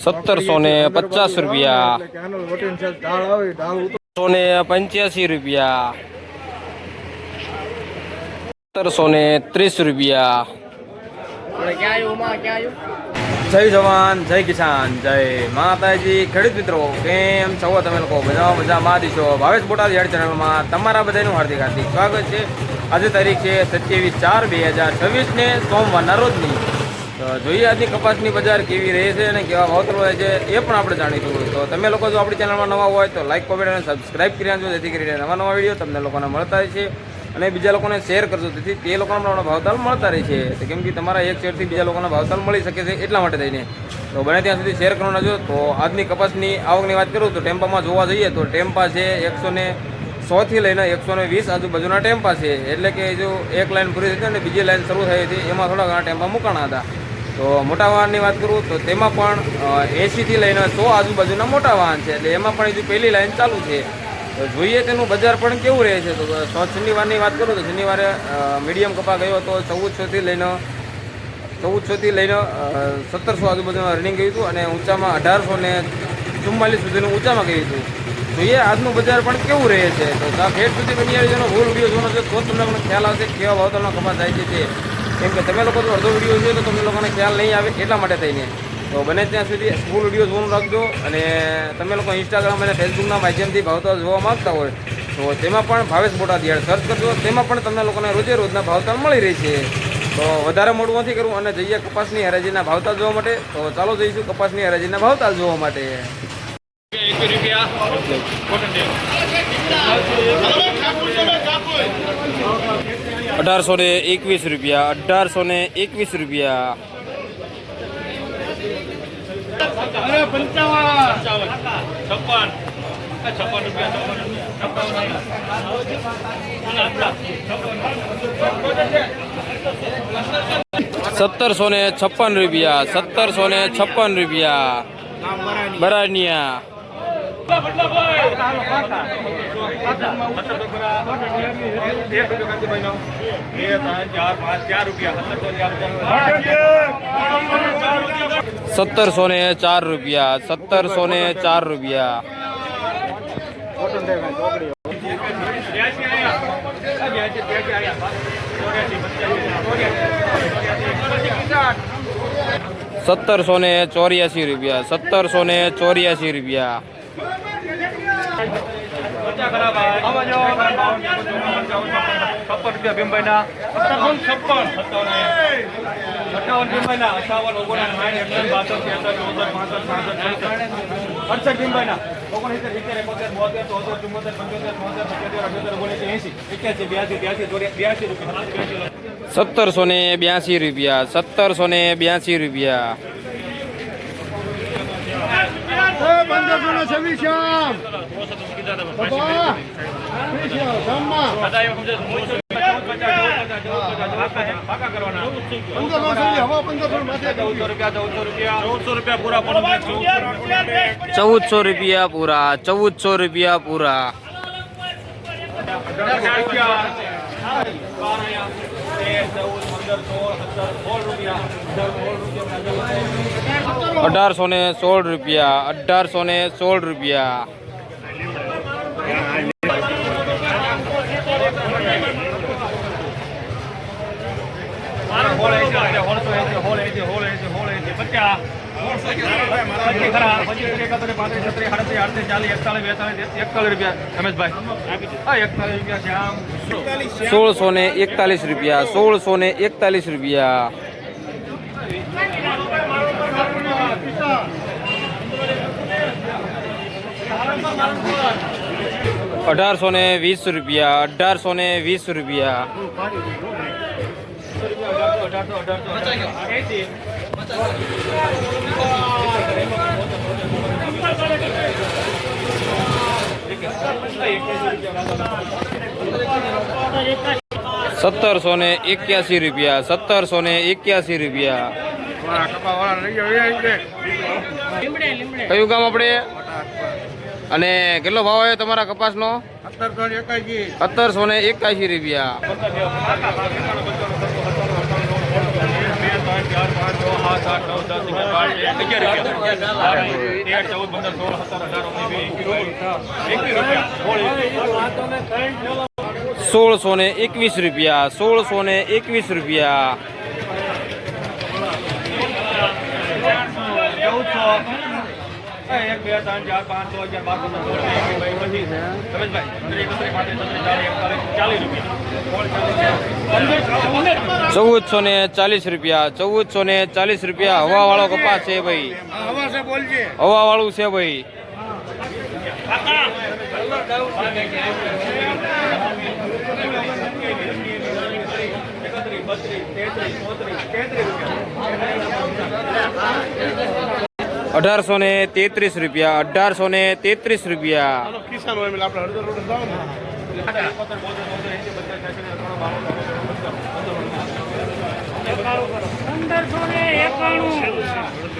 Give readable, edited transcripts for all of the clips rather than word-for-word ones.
1750 રૂપિયા, 185 રૂપિયા, 1730 રૂપિયા. જય જવાન, જય કિસાન, જય માતાજી. ખેડૂત મિત્રો, કેમ છો તમે લોકો? મજામાં છો? ભાવેશ બોટાદ યાર્ડ ચેનલમાં તમારા બધાનું હાર્દિક સ્વાગત છે. આજે તારીખ છે 27/4/2026 ને સોમવારના રોજની. તો જોઈએ આજની કપાસની બજાર કેવી રહે છે અને કેવા ભાવ રહે છે એ પણ આપણે જાણીશું. તો તમે લોકો જો આપણી ચેનલમાં નવા હોય તો લાઈક, કોમેન્ટ અને સબસ્ક્રાઈબ કરી નાખજો, જેથી કરીને નવા વિડીયો તમને લોકોને મળતા રહે છે અને બીજા લોકોને શેર કરજો, જેથી તે લોકોને પણ ભાવતાલ મળતા રહે છે. તો કેમ કે તમારા એક શેરથી બીજા લોકોને ભાવતાલ મળી શકે છે, એટલા માટે થઈને તો બને ત્યાં સુધી શેર કરવાના જો. તો આજની કપાસની આવકની વાત કરું તો ટેમ્પામાં જોવા જઈએ તો ટેમ્પા છે 100 થી લઈને 120 આજુબાજુના ટેમ્પા છે. એટલે કે જો એક લાઈન પૂરી થઈ અને બીજી લાઈન શરૂ થઈ હતી એમાં થોડા ઘણા ટેમ્પા મૂકાણા હતા. તો મોટા વાહનની વાત કરું તો તેમાં પણ 80 થી લઈને 100 આજુબાજુના મોટા વાહન છે. એટલે એમાં પણ હજુ પહેલી લાઈન ચાલુ છે. તો જોઈએ તેનું બજાર પણ કેવું રહે છે. તો શનિવારની વાત કરું તો શનિવારે મીડિયમ કપા ગયો હતો 1400 થી લઈને 1700 આજુબાજુમાં રનિંગ ગયું હતું અને ઊંચામાં 1844 સુધીનું ઊંચામાં ગયું હતું. જોઈએ આજનું બજાર પણ કેવું રહે છે. તો ફેટ સુધી બની જેનો ફૂલ વિડીયો જોવાનો છે તો તમને ખ્યાલ આવશે કેવા ભાવતાલનો કપાસ જાય છે તે. કેમ કે તમે લોકો જો અડધો વિડીયો જોઈએ તો તમને લોકોને ખ્યાલ નહીં આવે, એટલા માટે થઈને તો બને ત્યાં સુધી ફૂલ વિડીયો જોવાનું રાખજો. અને તમે લોકો ઇન્સ્ટાગ્રામ અને ફેસબુકના માધ્યમથી ભાવતાલ જોવા માગતા હોય તો તેમાં પણ ભાવેશ બોટાદ યાર્ડ સર્ચ કરજો. તેમાં પણ તમને લોકોને રોજે રોજના ભાવતાલ મળી રહી છે. તો વધારે મોડું નથી કરવું અને જઈએ કપાસની હરાજીના ભાવતાલ જોવા માટે. તો ચાલો જઈશું કપાસની હરાજીના ભાવતાલ જોવા માટે. 1821 રૂપિયા, 1821 રૂપિયા, 1756 રૂપિયા, 1756 રૂપિયા, બરાનિયા, 1704 રૂપિયા, 1704 રૂપિયા, 1784 રૂપિયા, 1784 રૂપિયા, 1782 રૂપિયા, 1782 રૂપિયા, 1400 રૂપિયા પૂરા, 1400 રૂપિયા પૂરા, 1816 રૂપિયા, 1816 રૂપિયા, 1641 રૂપિયા, 1641 રૂપિયા, 1820 રૂપિયા, 1820 રૂપિયા, 1781 રૂપિયા, 1781 રૂપિયા. કયું ગામ આપણે અને કેટલો ભાવ આવ્યો તમારા કપાસનો? 1781 રૂપિયા. ₹1621 ₹1621 1 2 3 4 5 6 11 ₹1440 હવા વાળો કપાસ છે ભાઈ, હવા વાળું છે ભાઈ. ₹1833 ₹1833 ₹1591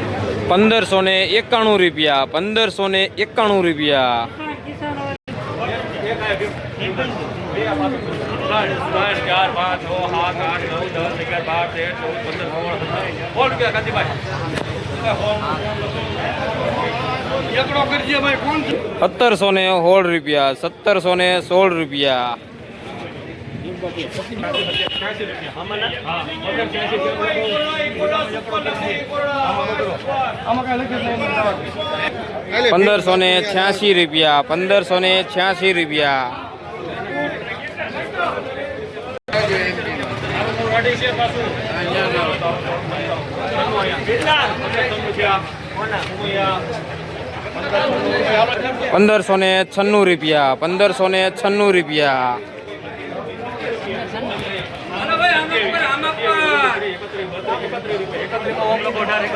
₹1716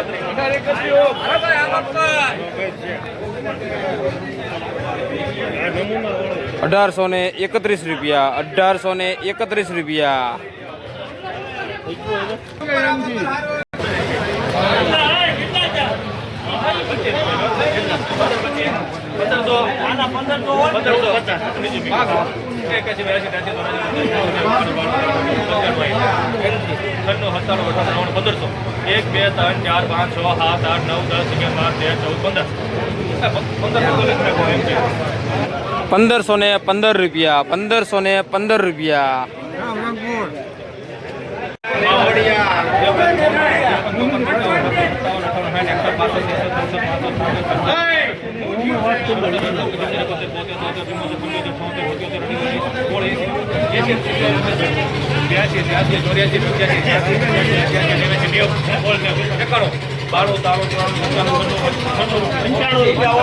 ₹1586 ₹1596 ₹1831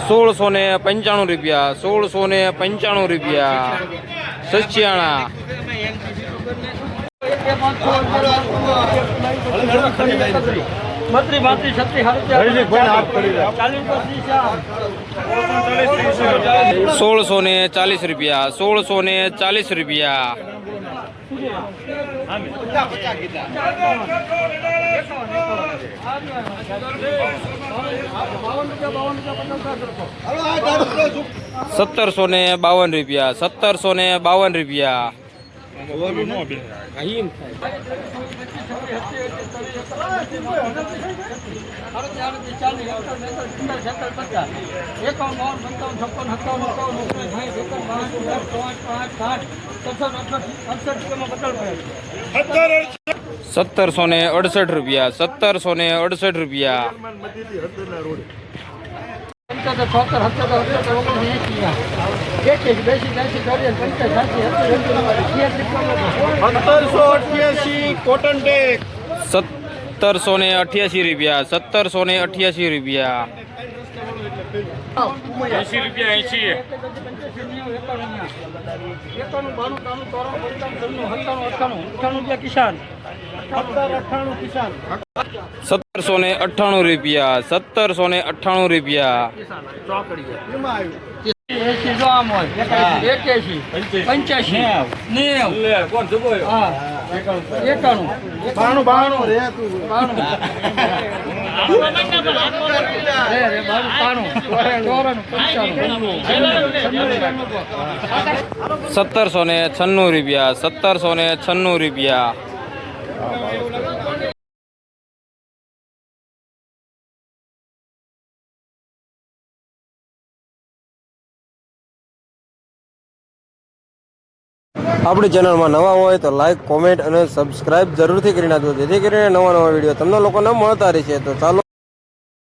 ₹1515 ₹1695 સસ્યાણા ₹1640 ₹1752 કોટન ટેક ₹1788 કિસાન ₹1796 આપણી ચેનલમાં નવા હોય તો લાઈક કોમેન્ટ અને સબસ્ક્રાઇબ જરૂરથી કરી નાખજો જેથી કરીને નવા વિડીયો તમને લોકોને મળતા રહેશે. તો ચાલો